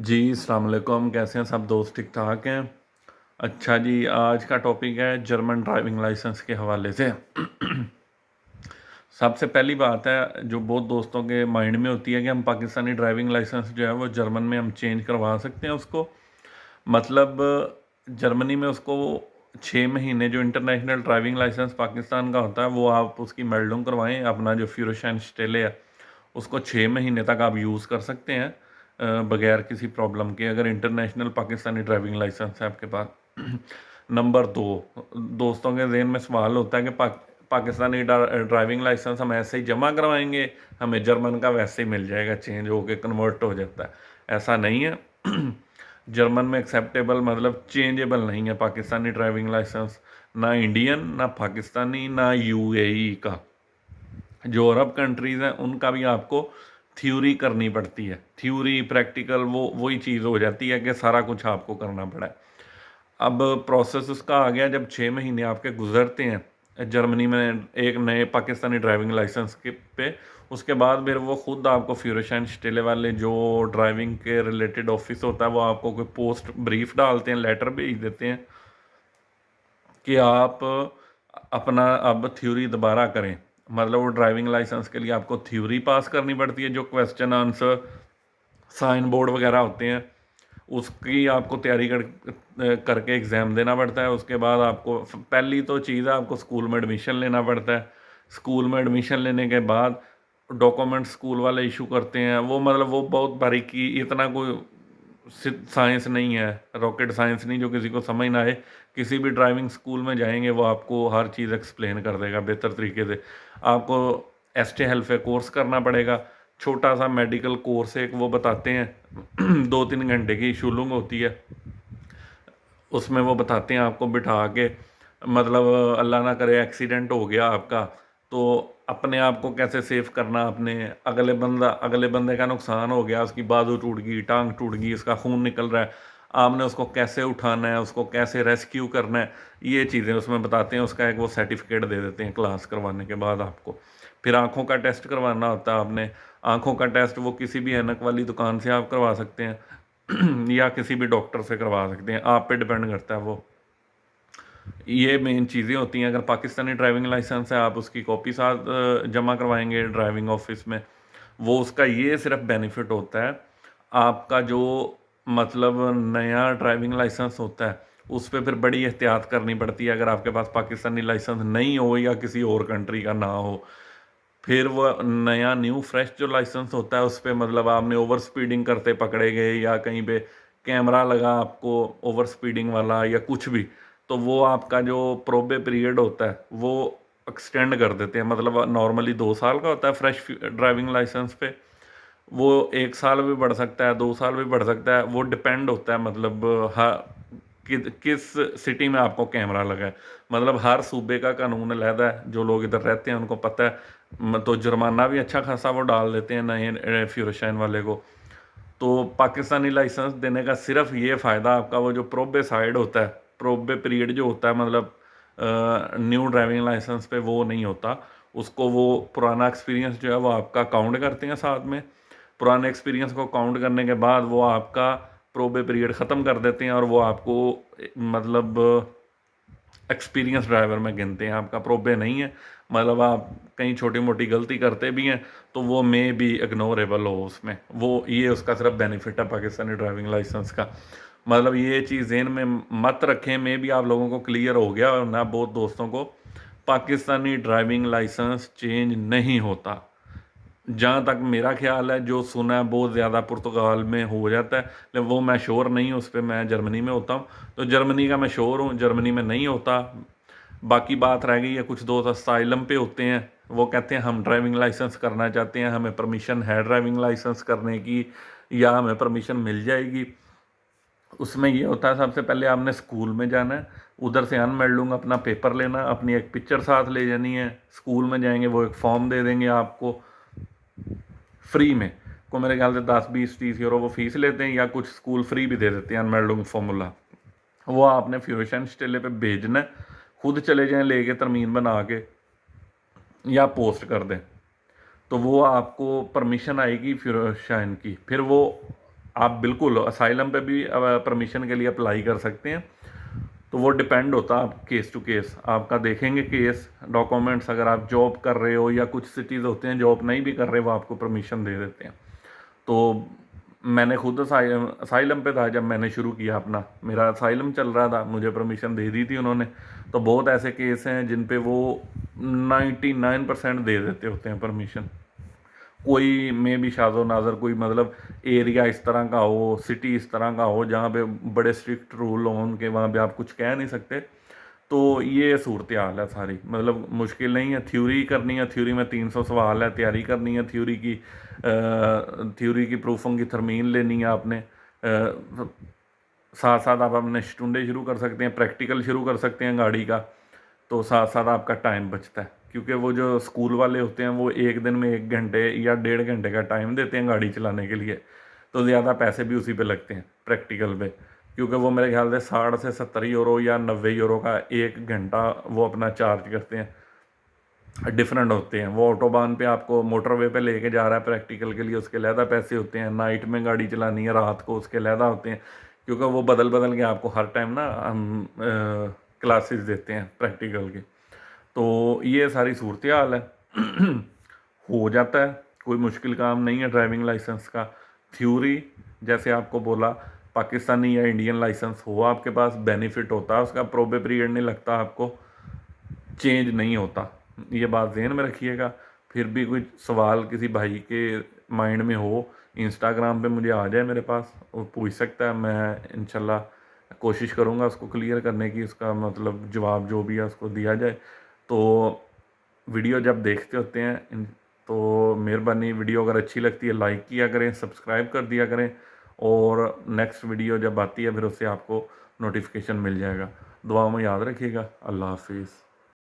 जी, अस्सलाम वालेकुम। कैसे हैं सब दोस्त? ठीक ठाक हैं? अच्छा जी, आज का टॉपिक है जर्मन ड्राइविंग लाइसेंस के हवाले से। सबसे पहली बात है जो बहुत दोस्तों के माइंड में होती है कि हम पाकिस्तानी ड्राइविंग लाइसेंस जो है वो जर्मन में हम चेंज करवा सकते हैं उसको। मतलब जर्मनी में उसको 6 महीने जो इंटरनेशनल ड्राइविंग लाइसेंस पाकिस्तान का होता है वो आप उसकी मेल्डिंग करवाएं। अपना जो फ्यूरोशाइन स्टेले है उसको 6 महीने तक आप यूज़ कर सकते हैं बगैर किसी प्रॉब्लम के, अगर इंटरनेशनल पाकिस्तानी ड्राइविंग लाइसेंस है आपके पास। नंबर दो, दोस्तों के जहन में सवाल होता है कि पाकिस्तानी ड्राइविंग लाइसेंस हम ऐसे ही जमा करवाएंगे, हमें जर्मन का वैसे ही मिल जाएगा, चेंज होके कन्वर्ट हो जाता है। ऐसा नहीं है। जर्मन में एक्सेप्टेबल मतलब चेंजेबल नहीं है पाकिस्तानी ड्राइविंग लाइसेंस, ना इंडियन, ना पाकिस्तानी, ना यूएई का। जो अरब कंट्रीज़ हैं उनका भी आपको थ्योरी करनी पड़ती है। थ्योरी प्रैक्टिकल वो वही चीज़ हो जाती है कि सारा कुछ आपको करना पड़ा है। अब प्रोसेस उसका आ गया, जब 6 महीने आपके गुजरते हैं जर्मनी में एक नए पाकिस्तानी ड्राइविंग लाइसेंस के पे, उसके बाद फिर वो खुद आपको फ्यूरोशाइन स्टेले वाले जो ड्राइविंग के रिलेटेड ऑफिस होता है वो आपको कोई पोस्ट ब्रीफ डालते हैं, लेटर भेज देते हैं कि आप अपना अब थ्योरी दोबारा करें। मतलब वो ड्राइविंग लाइसेंस के लिए आपको थ्योरी पास करनी पड़ती है, जो क्वेश्चन आंसर साइन बोर्ड वगैरह होते हैं उसकी आपको तैयारी करके एग्ज़ाम देना पड़ता है। उसके बाद आपको पहली तो चीज़ है, आपको स्कूल में एडमिशन लेना पड़ता है। स्कूल में एडमिशन लेने के बाद डॉक्यूमेंट स्कूल वाले इशू करते हैं, वो मतलब वो बहुत बारीकी, इतना कोई साइंस नहीं है, रॉकेट साइंस नहीं जो किसी को समझ ना आए। किसी भी ड्राइविंग स्कूल में जाएंगे वो आपको हर चीज़ एक्सप्लेन कर देगा बेहतर तरीके से। आपको एसटे हेल्थ कोर्स करना पड़ेगा, छोटा सा मेडिकल कोर्स एक वो बताते हैं। 2-3 घंटे की शुल्क होती है, उसमें वो बताते हैं आपको बिठा के, मतलब अल्लाह ना करे एक्सीडेंट हो गया आपका तो अपने आप को कैसे सेफ करना, अपने अगले बंदे का नुकसान हो गया, उसकी बाजू टूट गई, टांग टूट गई, उसका खून निकल रहा है, आपने उसको कैसे उठाना है, उसको कैसे रेस्क्यू करना है, ये चीज़ें उसमें बताते हैं। उसका एक वो सर्टिफिकेट दे देते हैं क्लास करवाने के बाद आपको। फिर आँखों का टेस्ट करवाना होता है आपने। आँखों का टेस्ट वो किसी भी ऐनक वाली दुकान से आप करवा सकते हैं या किसी भी डॉक्टर से करवा सकते हैं, आप पे डिपेंड करता है वो। ये मेन चीज़ें होती हैं। अगर पाकिस्तानी ड्राइविंग लाइसेंस है आप उसकी कॉपी साथ जमा करवाएंगे ड्राइविंग ऑफिस में, वो उसका ये सिर्फ बेनिफिट होता है आपका जो मतलब नया ड्राइविंग लाइसेंस होता है उस पर फिर बड़ी एहतियात करनी पड़ती है। अगर आपके पास पाकिस्तानी लाइसेंस नहीं हो या किसी और कंट्री का ना हो, फिर वो नया न्यू फ्रेश जो लाइसेंस होता है उस पर मतलब आपने ओवर स्पीडिंग करते पकड़े गए या कहीं पे कैमरा लगा आपको ओवर स्पीडिंग वाला या कुछ भी, तो वो आपका जो प्रोबे पीरियड होता है वो एक्सटेंड कर देते हैं। मतलब नॉर्मली 2 साल का होता है फ्रेश ड्राइविंग लाइसेंस पे, वो 1 साल भी बढ़ सकता है, 2 साल भी बढ़ सकता है, वो डिपेंड होता है मतलब हाँ किस सिटी में आपको कैमरा लगा है। मतलब हर सूबे का कानून अलहदा है, जो लोग इधर रहते हैं उनको पता है। तो जुर्माना भी अच्छा खासा वो डाल देते हैं नए फ्यूरोशाइन वाले को। तो पाकिस्तानी लाइसेंस देने का सिर्फ ये फ़ायदा आपका वो जो प्रोबे साइड होता है, प्रोबे पीरियड जो होता है मतलब न्यू ड्राइविंग लाइसेंस पे वो नहीं होता। उसको वो पुराना एक्सपीरियंस जो है वो आपका काउंट करते हैं साथ में। पुराने एक्सपीरियंस को काउंट करने के बाद वो आपका प्रोबे पीरियड ख़त्म कर देते हैं और वो आपको मतलब एक्सपीरियंस ड्राइवर में गिनते हैं, आपका प्रोबे नहीं है। मतलब आप कहीं छोटी मोटी गलती करते भी हैं तो वो मे बी इग्नोरेबल हो उसमें, वो ये उसका सिर्फ बेनिफिट है पाकिस्तानी ड्राइविंग लाइसेंस का। मतलब ये चीज़ ज़हन में मत रखें, मे बी आप लोगों को क्लियर हो गया और ना बहुत दोस्तों को। पाकिस्तानी ड्राइविंग लाइसेंस चेंज नहीं होता, जहाँ तक मेरा ख्याल है। जो सुना है बहुत ज़्यादा पुर्तगाल में हो जाता है, लेकिन वो मैं श्योर नहीं हूँ उस पर, मैं जर्मनी में होता हूँ तो जर्मनी का मैं श्योर हूँ, जर्मनी में नहीं होता। बाकी बात रह गई है, कुछ दोस्त असाइलम पे होते हैं, वो कहते हैं हम ड्राइविंग लाइसेंस करना चाहते हैं, हमें परमिशन है ड्राइविंग लाइसेंस करने की या हमें परमिशन मिल जाएगी। उसमें ये होता है सबसे पहले आपने स्कूल में जाना है, उधर से अनमेल्ड लूँगा अपना पेपर लेना, अपनी एक पिक्चर साथ ले जानी है। स्कूल में जाएंगे वो एक फॉर्म दे देंगे आपको फ्री में, को मेरे ख्याल से 10-20-30 यूरो वो फीस लेते हैं, या कुछ स्कूल फ्री भी दे देते हैं अनमेल्ड फार्मूला। वो आपने फ्यूरेशन स्टेले पे भेजना है, खुद चले जाएं लेके तरमीन बना के या पोस्ट कर दें, तो वो आपको परमिशन आएगी फ्यूरोशाइन की। फिर वो आप बिल्कुल असाइलम पे भी परमिशन के लिए अप्लाई कर सकते हैं। तो वो डिपेंड होता है आप केस टू केस, आपका देखेंगे केस, डॉक्यूमेंट्स, अगर आप जॉब कर रहे हो या कुछ सिटीज़ होते हैं जॉब नहीं भी कर रहे वो आपको परमिशन दे देते हैं। तो मैंने खुद असाइलम पे था जब मैंने शुरू किया अपना, मेरा असाइलम चल रहा था, मुझे परमिशन दे दी थी उन्होंने। तो बहुत ऐसे केस हैं जिन पे वो 99% दे देते होते हैं परमिशन। कोई में भी शाज़ो नाज़र कोई मतलब एरिया इस तरह का हो, सिटी इस तरह का हो जहाँ पे बड़े स्ट्रिक्ट रूल हों उनके, वहाँ पे आप कुछ कह नहीं सकते। तो ये सूरत हाल है सारी, मतलब मुश्किल नहीं है। थ्योरी करनी है, थ्योरी में 300 सवाल है, तैयारी करनी है थ्योरी की प्रूफों की तरमीन लेनी है आपने। साथ साथ आप अपने स्टूडेंट शुरू कर सकते हैं, प्रैक्टिकल शुरू कर सकते हैं गाड़ी का। तो साथ साथ आपका टाइम बचता है, क्योंकि वो जो स्कूल वाले होते हैं वो एक दिन में 1 घंटे या 1.5 घंटे का टाइम देते हैं गाड़ी चलाने के लिए। तो ज़्यादा पैसे भी उसी पे लगते हैं प्रैक्टिकल पे, क्योंकि वो मेरे ख्याल से 60 से 70 यूरो या 90 यूरो का 1 घंटा वो अपना चार्ज करते हैं। डिफरेंट होते हैं, वो ऑटोबान पे आपको मोटरवे पे लेके जा रहा है प्रैक्टिकल के लिए, उसके अलहदा पैसे होते हैं। नाइट में गाड़ी चलानी है रात को, उसके अलहदा होते हैं, क्योंकि वो बदल बदल के आपको हर टाइम ना हम क्लासेस देते हैं प्रैक्टिकल के। तो ये सारी सूरत हाल है। हो जाता है, कोई मुश्किल काम नहीं है ड्राइविंग लाइसेंस का। थ्योरी जैसे आपको बोला, पाकिस्तानी या इंडियन लाइसेंस हो आपके पास, बेनिफिट होता है उसका, प्रोबे पीरियड नहीं लगता आपको, चेंज नहीं होता। ये बात ज़हन में रखिएगा। फिर भी कोई सवाल किसी भाई के माइंड में हो, इंस्टाग्राम पे मुझे आ जाए मेरे पास और पूछ सकता है, मैं इंशाल्लाह कोशिश करूँगा उसको क्लियर करने की, उसका मतलब जवाब जो भी है उसको दिया जाए। तो वीडियो जब देखते होते हैं तो मेहरबानी, वीडियो अगर अच्छी लगती है लाइक किया करें, सब्सक्राइब कर दिया करें, और नेक्स्ट वीडियो जब आती है फिर उससे आपको नोटिफिकेशन मिल जाएगा। दुआ में याद रखिएगा। अल्लाह हाफिज़।